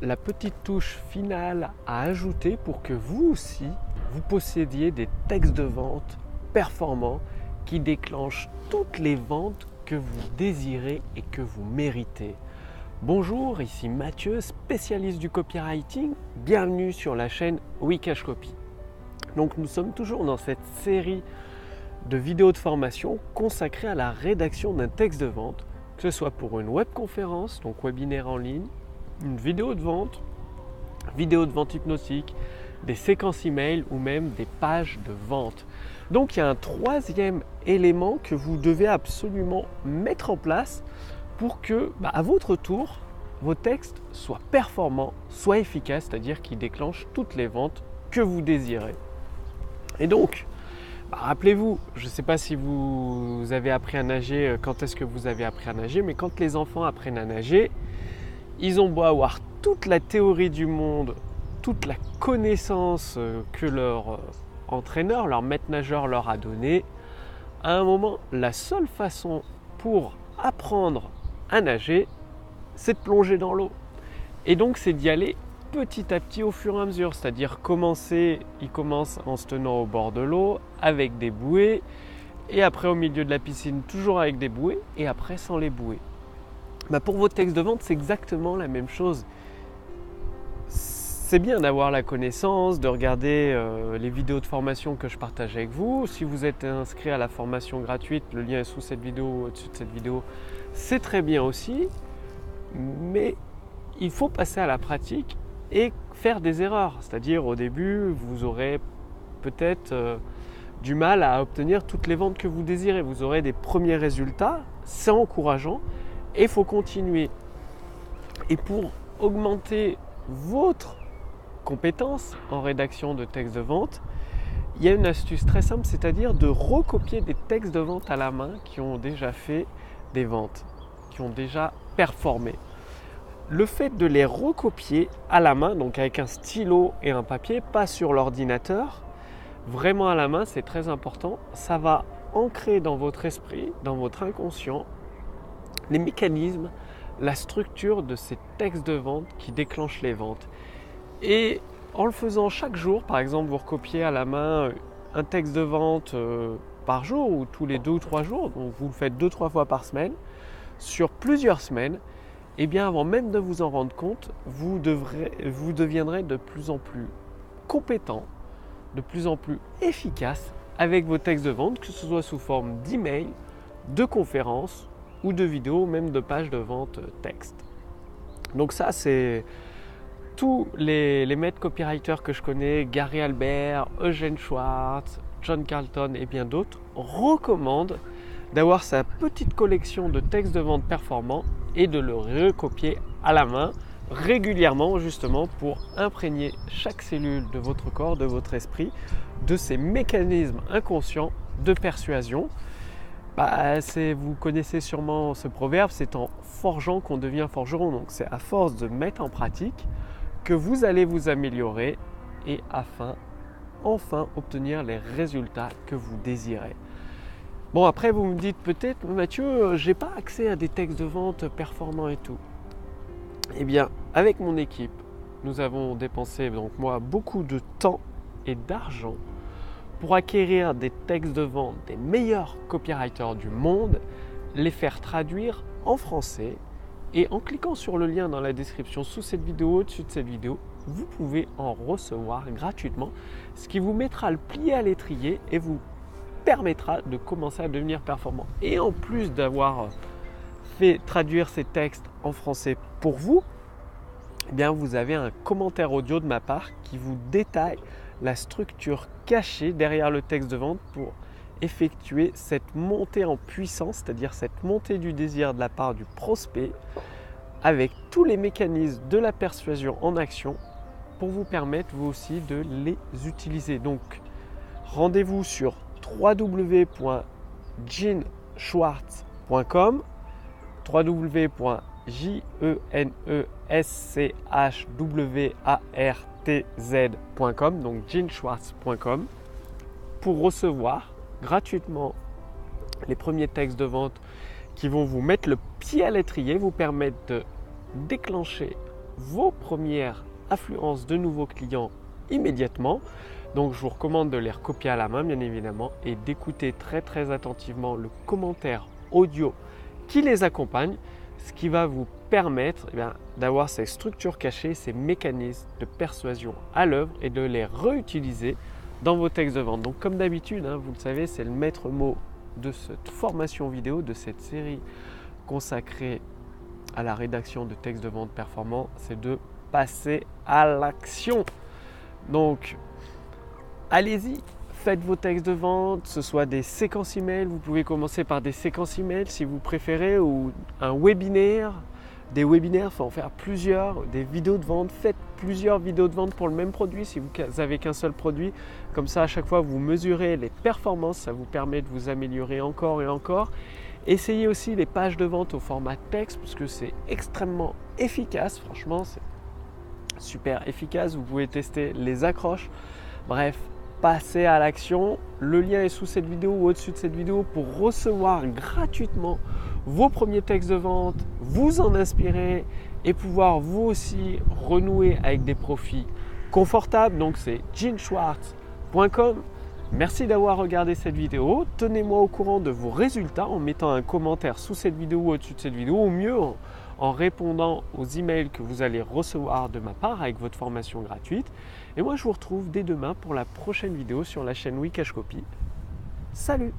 la petite touche finale à ajouter pour que vous aussi, vous possédiez des textes de vente performants qui déclenchent toutes les ventes que vous désirez et que vous méritez. Bonjour, ici Mathieu, spécialiste du copywriting. Bienvenue sur la chaîne Wikash Copy. Donc nous sommes toujours dans cette série de vidéos de formation consacrées à la rédaction d'un texte de vente, que ce soit pour une webconférence, donc webinaire en ligne, une vidéo de vente hypnotique, des séquences email ou même des pages de vente. Donc il y a un troisième élément que vous devez absolument mettre en place pour que, à votre tour, vos textes soient performants, soient efficaces, c'est-à-dire qu'ils déclenchent toutes les ventes que vous désirez. Et donc, rappelez-vous, je ne sais pas si vous avez appris à nager, quand est-ce que vous avez appris à nager, mais quand les enfants apprennent à nager, ils ont beau avoir toute la théorie du monde, toute la connaissance que leur entraîneur, leur maître nageur leur a donnée. À un moment, la seule façon pour apprendre à nager, c'est de plonger dans l'eau. Et donc, c'est d'y aller petit à petit au fur et à mesure. C'est-à-dire il commence en se tenant au bord de l'eau, avec des bouées, et après au milieu de la piscine, toujours avec des bouées, et après sans les bouées. Pour vos textes de vente, c'est exactement la même chose. C'est bien d'avoir la connaissance, de regarder les vidéos de formation que je partage avec vous. Si vous êtes inscrit à la formation gratuite, le lien est sous cette vidéo, au-dessus de cette vidéo, c'est très bien aussi. Mais il faut passer à la pratique et faire des erreurs. C'est-à-dire au début, vous aurez peut-être du mal à obtenir toutes les ventes que vous désirez. Vous aurez des premiers résultats, c'est encourageant et il faut continuer. Et pour augmenter votre compétences en rédaction de textes de vente, il y a une astuce très simple, c'est-à-dire de recopier des textes de vente à la main qui ont déjà fait des ventes, qui ont déjà performé. Le fait de les recopier à la main, donc avec un stylo et un papier, pas sur l'ordinateur, vraiment à la main, c'est très important. Ça va ancrer dans votre esprit, dans votre inconscient, les mécanismes, la structure de ces textes de vente qui déclenchent les ventes. Et en le faisant chaque jour, par exemple, vous recopiez à la main un texte de vente par jour ou tous les 2 ou 3 jours, donc vous le faites 2-3 fois par semaine, sur plusieurs semaines, et bien avant même de vous en rendre compte, vous deviendrez de plus en plus compétent, de plus en plus efficace avec vos textes de vente, que ce soit sous forme d'email, de conférences ou de vidéos, même de pages de vente texte. Donc ça, c'est tous les maîtres copywriters que je connais, Gary Albert, Eugene Schwartz, John Carlton et bien d'autres, recommandent d'avoir sa petite collection de textes de vente performants et de le recopier à la main régulièrement, justement pour imprégner chaque cellule de votre corps, de votre esprit, de ces mécanismes inconscients de persuasion. Vous connaissez sûrement ce proverbe, c'est en forgeant qu'on devient forgeron. Donc c'est à force de mettre en pratique que vous allez vous améliorer et enfin obtenir les résultats que vous désirez. Bon, après vous me dites peut-être, Mathieu, j'ai pas accès à des textes de vente performants et tout. Eh bien, avec mon équipe, nous avons dépensé, donc moi, beaucoup de temps et d'argent pour acquérir des textes de vente des meilleurs copywriters du monde, les faire traduire en français. Et en cliquant sur le lien dans la description sous cette vidéo, au-dessus de cette vidéo, vous pouvez en recevoir gratuitement, ce qui vous mettra le pied à l'étrier et vous permettra de commencer à devenir performant. Et en plus d'avoir fait traduire ces textes en français pour vous, eh bien vous avez un commentaire audio de ma part qui vous détaille la structure cachée derrière le texte de vente pour effectuer cette montée en puissance, c'est-à-dire cette montée du désir de la part du prospect avec tous les mécanismes de la persuasion en action pour vous permettre vous aussi de les utiliser. Donc rendez-vous sur www.jeanschwartz.com, www.jeanschwartz.com, donc jeanschwartz.com, pour recevoir gratuitement les premiers textes de vente qui vont vous mettre le pied à l'étrier, vous permettre de déclencher vos premières affluences de nouveaux clients immédiatement. Donc je vous recommande de les recopier à la main bien évidemment et d'écouter très attentivement le commentaire audio qui les accompagne, ce qui va vous permettre d'avoir ces structures cachées, ces mécanismes de persuasion à l'œuvre et de les réutiliser dans vos textes de vente. Donc comme d'habitude, vous le savez, c'est le maître mot de cette formation vidéo, de cette série consacrée à la rédaction de textes de vente performants, c'est de passer à l'action. Donc allez-y, faites vos textes de vente, que ce soit des séquences email, vous pouvez commencer par des séquences email si vous préférez, ou un webinaire. Des webinaires, il faut en faire plusieurs, des vidéos de vente, faites plusieurs vidéos de vente pour le même produit si vous n'avez qu'un seul produit. Comme ça, à chaque fois, vous mesurez les performances, ça vous permet de vous améliorer encore et encore. Essayez aussi les pages de vente au format texte parce que c'est extrêmement efficace, franchement, c'est super efficace. Vous pouvez tester les accroches. Bref, passez à l'action. Le lien est sous cette vidéo ou au-dessus de cette vidéo pour recevoir gratuitement vos premiers textes de vente, vous en inspirer et pouvoir vous aussi renouer avec des profits confortables. Donc c'est jeanschwartz.com. Merci d'avoir regardé cette vidéo. Tenez-moi au courant de vos résultats en mettant un commentaire sous cette vidéo ou au-dessus de cette vidéo, ou mieux en répondant aux emails que vous allez recevoir de ma part avec votre formation gratuite. Et moi, je vous retrouve dès demain pour la prochaine vidéo sur la chaîne Wikash Copy. Salut!